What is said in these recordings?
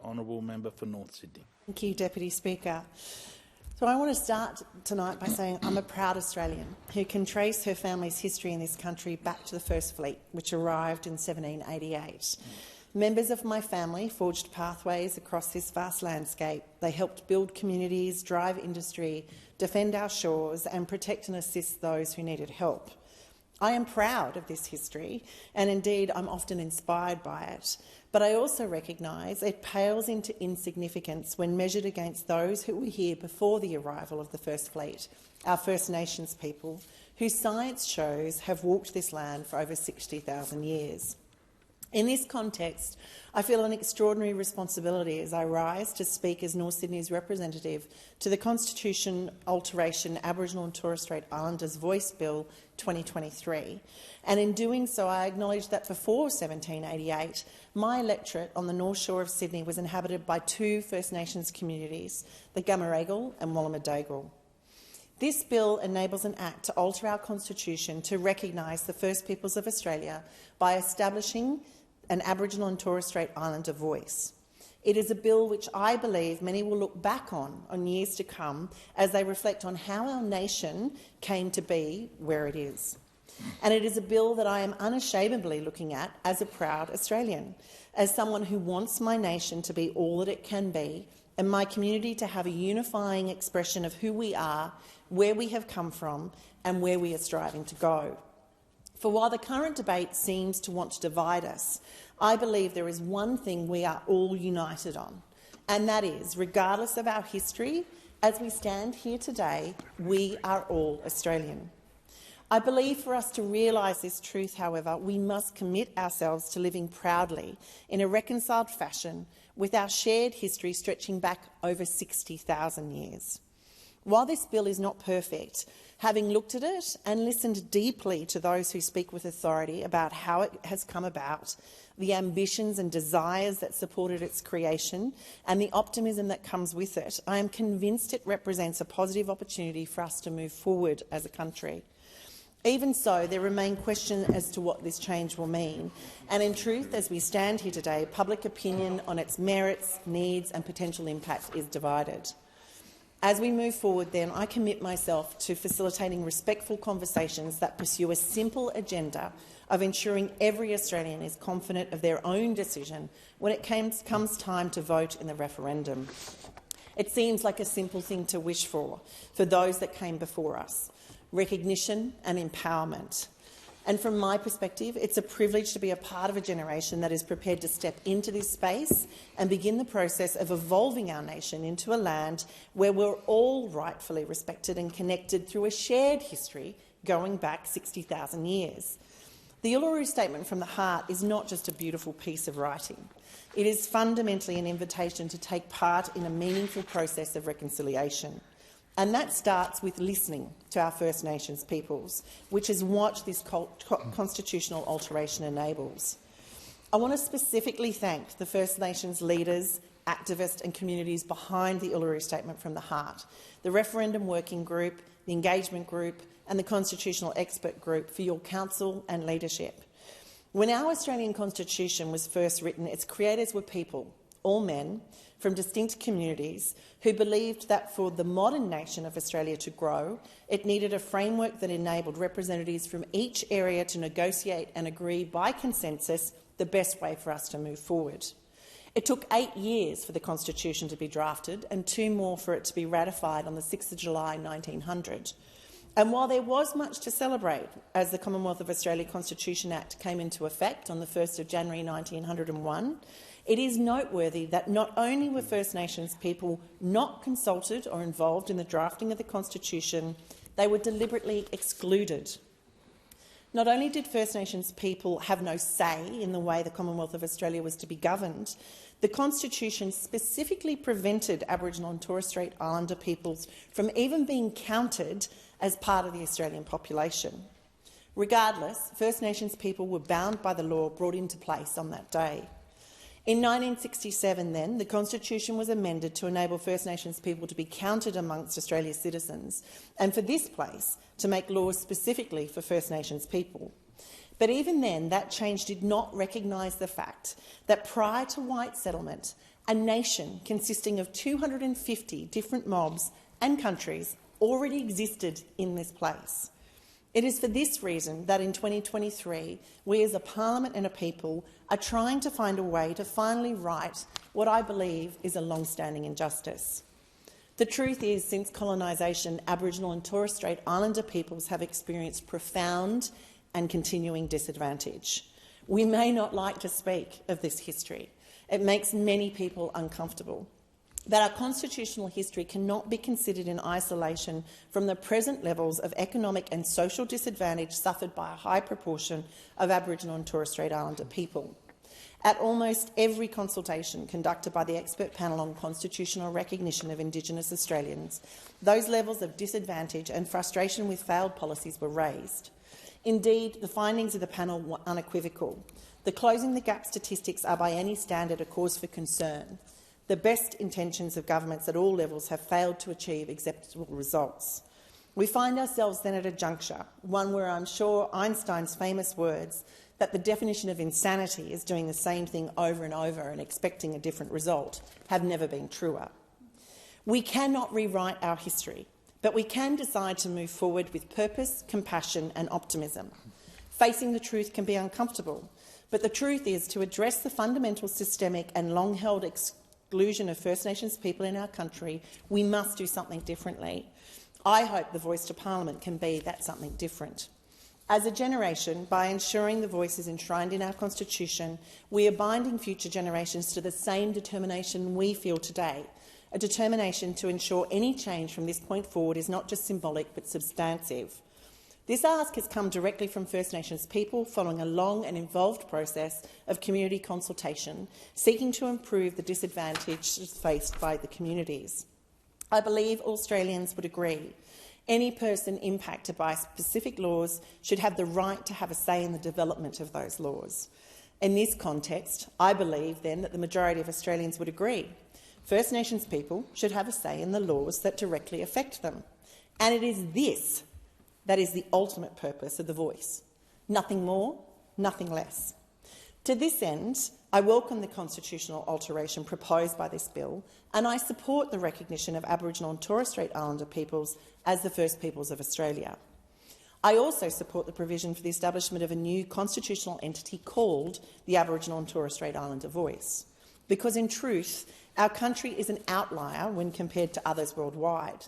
Honourable Member for North Sydney. Thank you, Deputy Speaker. So I want to start tonight by saying I'm a proud Australian who can trace her family's history in this country back to the First Fleet, which arrived in 1788. Members of my family forged pathways across this vast landscape. They helped build communities, drive industry, defend our shores and protect and assist those who needed help. I am proud of this history, and indeed I'm often inspired by it, but I also recognise it pales into insignificance when measured against those who were here before the arrival of the First Fleet, our First Nations people, who science shows have walked this land for over 60,000 years. In this context, I feel an extraordinary responsibility as I rise to speak as North Sydney's representative to the Constitution Alteration Aboriginal and Torres Strait Islanders Voice Bill 2023. And in doing so, I acknowledge that before 1788, my electorate on the North Shore of Sydney was inhabited by two First Nations communities, the Gamaragal and Wallumedegal. This bill enables an act to alter our constitution to recognise the First Peoples of Australia by establishing an Aboriginal and Torres Strait Islander voice. It is a bill which I believe many will look back on years to come as they reflect on how our nation came to be where it is. And it is a bill that I am unashamedly looking at as a proud Australian, as someone who wants my nation to be all that it can be and my community to have a unifying expression of who we are, where we have come from and where we are striving to go. For while the current debate seems to want to divide us, I believe there is one thing we are all united on, and that is, regardless of our history, as we stand here today, we are all Australian. I believe for us to realise this truth, however, we must commit ourselves to living proudly in a reconciled fashion with our shared history stretching back over 60,000 years. While this bill is not perfect, having looked at it and listened deeply to those who speak with authority about how it has come about, the ambitions and desires that supported its creation, and the optimism that comes with it, I am convinced it represents a positive opportunity for us to move forward as a country. Even so, there remain questions as to what this change will mean, and in truth, as we stand here today, public opinion on its merits, needs and potential impact is divided. As we move forward, then, I commit myself to facilitating respectful conversations that pursue a simple agenda of ensuring every Australian is confident of their own decision when it comes time to vote in the referendum. It seems like a simple thing to wish for those that came before us: recognition and empowerment. And from my perspective, it's a privilege to be a part of a generation that is prepared to step into this space and begin the process of evolving our nation into a land where we're all rightfully respected and connected through a shared history going back 60,000 years. The Uluru Statement from the Heart is not just a beautiful piece of writing. It is fundamentally an invitation to take part in a meaningful process of reconciliation. And that starts with listening to our First Nations peoples, which is what this constitutional alteration enables. I want to specifically thank the First Nations leaders, activists and communities behind the Uluru Statement from the Heart, the Referendum Working Group, the Engagement Group and the Constitutional Expert Group for your counsel and leadership. When our Australian Constitution was first written, its creators were people, all men, from distinct communities who believed that for the modern nation of Australia to grow, it needed a framework that enabled representatives from each area to negotiate and agree by consensus the best way for us to move forward. It took 8 years for the Constitution to be drafted and 2 more for it to be ratified on the 6th of July 1900. And while there was much to celebrate as the Commonwealth of Australia Constitution Act came into effect on the 1st of January 1901, it is noteworthy that not only were First Nations people not consulted or involved in the drafting of the Constitution, they were deliberately excluded. Not only did First Nations people have no say in the way the Commonwealth of Australia was to be governed, the Constitution specifically prevented Aboriginal and Torres Strait Islander peoples from even being counted as part of the Australian population. Regardless, First Nations people were bound by the law brought into place on that day. In 1967, then, the Constitution was amended to enable First Nations people to be counted amongst Australia's citizens, and for this place to make laws specifically for First Nations people. But even then, that change did not recognise the fact that prior to white settlement, A nation consisting of 250 different mobs and countries already existed in this place. It is for this reason that in 2023, we as a parliament and a people are trying to find a way to finally right what I believe is a long-standing injustice. The truth is, since colonisation, Aboriginal and Torres Strait Islander peoples have experienced profound and continuing disadvantage. We may not like to speak of this history. It makes many people uncomfortable. But our constitutional history cannot be considered in isolation from the present levels of economic and social disadvantage suffered by a high proportion of Aboriginal and Torres Strait Islander people. At almost every consultation conducted by the expert panel on constitutional recognition of Indigenous Australians, those levels of disadvantage and frustration with failed policies were raised. Indeed, the findings of the panel were unequivocal. The closing the gap statistics are by any standard a cause for concern. The best intentions of governments at all levels have failed to achieve acceptable results. We find ourselves then at a juncture, one where I'm sure Einstein's famous words that the definition of insanity is doing the same thing over and over and expecting a different result have never been truer. We cannot rewrite our history, but we can decide to move forward with purpose, compassion and optimism. Facing the truth can be uncomfortable, but the truth is to address the fundamental systemic and long-held exclusion of First Nations people in our country, we must do something differently. I hope the voice to Parliament can be that something different. As a generation, by ensuring the voice is enshrined in our Constitution, we are binding future generations to the same determination we feel today, a determination to ensure any change from this point forward is not just symbolic but substantive. This ask has come directly from First Nations people following a long and involved process of community consultation, seeking to improve the disadvantages faced by the communities. I believe Australians would agree. Any person impacted by specific laws should have the right to have a say in the development of those laws. In this context, I believe then that the majority of Australians would agree. First Nations people should have a say in the laws that directly affect them. And it is this that is the ultimate purpose of the voice. Nothing more, nothing less. To this end, I welcome the constitutional alteration proposed by this bill, and I support the recognition of Aboriginal and Torres Strait Islander peoples as the First Peoples of Australia. I also support the provision for the establishment of a new constitutional entity called the Aboriginal and Torres Strait Islander Voice, because in truth, our country is an outlier when compared to others worldwide.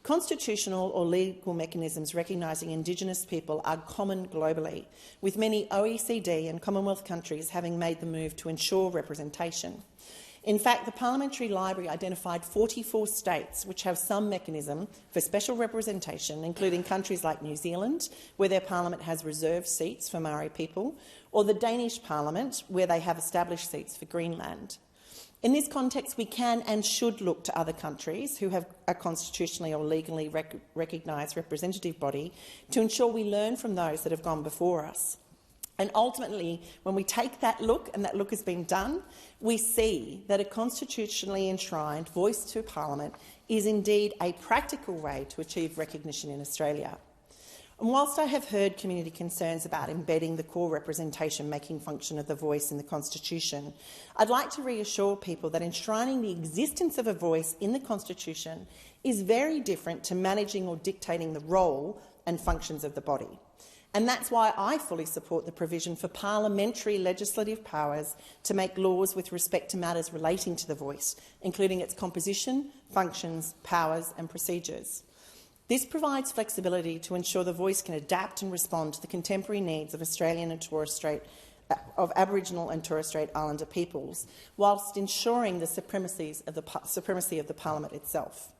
Constitutional or legal mechanisms recognising Indigenous people are common globally, with many OECD and Commonwealth countries having made the move to ensure representation. In fact, the Parliamentary Library identified 44 states which have some mechanism for special representation, including countries like New Zealand, where their parliament has reserved seats for Maori people, or the Danish parliament, where they have established seats for Greenland. In this context, we can and should look to other countries who have a constitutionally or legally recognised representative body to ensure we learn from those that have gone before us. And ultimately, when we take that look, and that look has been done, we see that a constitutionally enshrined voice to Parliament is indeed a practical way to achieve recognition in Australia. And whilst I have heard community concerns about embedding the core representation-making function of the voice in the Constitution, I'd like to reassure people that enshrining the existence of a voice in the Constitution is very different to managing or dictating the role and functions of the body. And that's why I fully support the provision for parliamentary legislative powers to make laws with respect to matters relating to the voice, including its composition, functions, powers and procedures. This provides flexibility to ensure the voice can adapt and respond to the contemporary needs of Australian and of Aboriginal and Torres Strait Islander peoples, whilst ensuring the supremacy of the Parliament itself.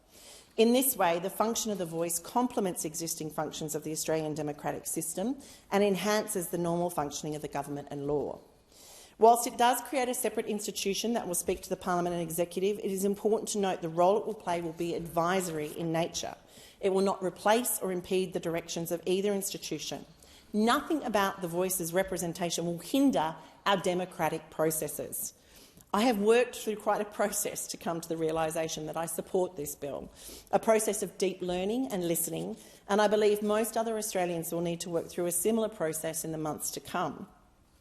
In this way, the function of the voice complements existing functions of the Australian democratic system and enhances the normal functioning of the government and law. Whilst it does create a separate institution that will speak to the Parliament and Executive, it is important to note the role it will play will be advisory in nature. It will not replace or impede the directions of either institution. Nothing about the voice's representation will hinder our democratic processes. I have worked through quite a process to come to the realisation that I support this bill, a process of deep learning and listening, and I believe most other Australians will need to work through a similar process in the months to come.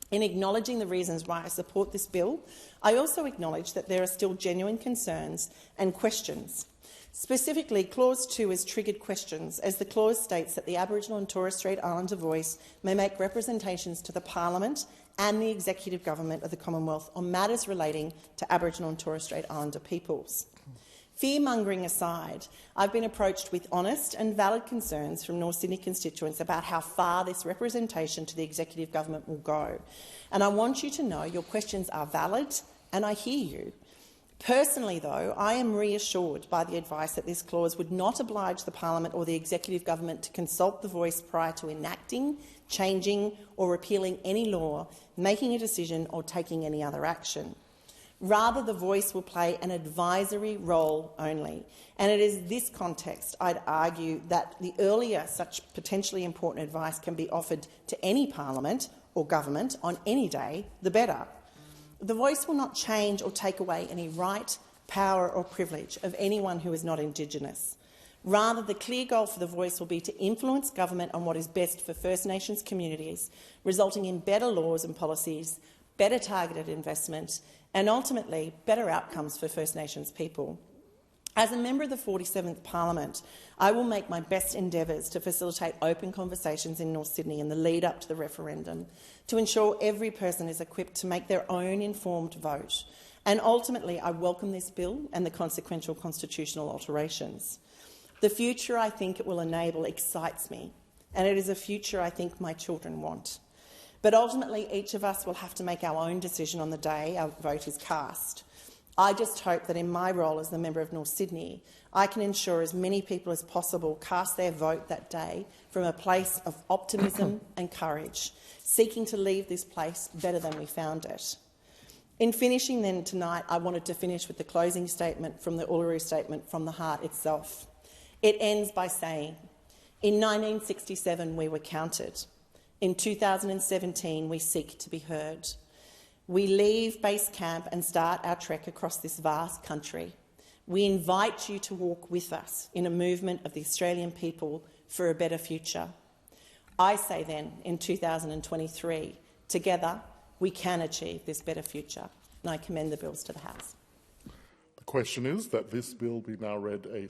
In acknowledging the reasons why I support this bill, I also acknowledge that there are still genuine concerns and questions. Specifically, Clause 2 has triggered questions, as the clause states that the Aboriginal and Torres Strait Islander voice may make representations to the Parliament and the Executive Government of the Commonwealth on matters relating to Aboriginal and Torres Strait Islander peoples. Fear-mongering aside, I've been approached with honest and valid concerns from North Sydney constituents about how far this representation to the Executive Government will go. And I want you to know your questions are valid, and I hear you. Personally, though, I am reassured by the advice that this clause would not oblige the Parliament or the Executive Government to consult the voice prior to enacting, changing or repealing any law, making a decision or taking any other action. Rather, the voice will play an advisory role only, and it is this context I'd argue that the earlier such potentially important advice can be offered to any Parliament or government on any day, the better. The voice will not change or take away any right, power or privilege of anyone who is not Indigenous. Rather, the clear goal for the voice will be to influence government on what is best for First Nations communities, resulting in better laws and policies, better targeted investment and ultimately better outcomes for First Nations people. As a member of the 47th Parliament, I will make my best endeavours to facilitate open conversations in North Sydney in the lead-up to the referendum, to ensure every person is equipped to make their own informed vote. And ultimately, I welcome this bill and the consequential constitutional alterations. The future I think it will enable excites me, and it is a future I think my children want. But ultimately, each of us will have to make our own decision on the day our vote is cast. I just hope that in my role as the member of North Sydney, I can ensure as many people as possible cast their vote that day from a place of optimism and courage, seeking to leave this place better than we found it. In finishing then tonight, I wanted to finish with the closing statement from the Uluru Statement from the Heart itself. It ends by saying, in 1967 we were counted. In 2017 we seek to be heard. We leave base camp and start our trek across this vast country. We invite you to walk with us in a movement of the Australian people for a better future. I say then, in 2023, together we can achieve this better future. And I commend the bills to the House. The question is that this bill be now read a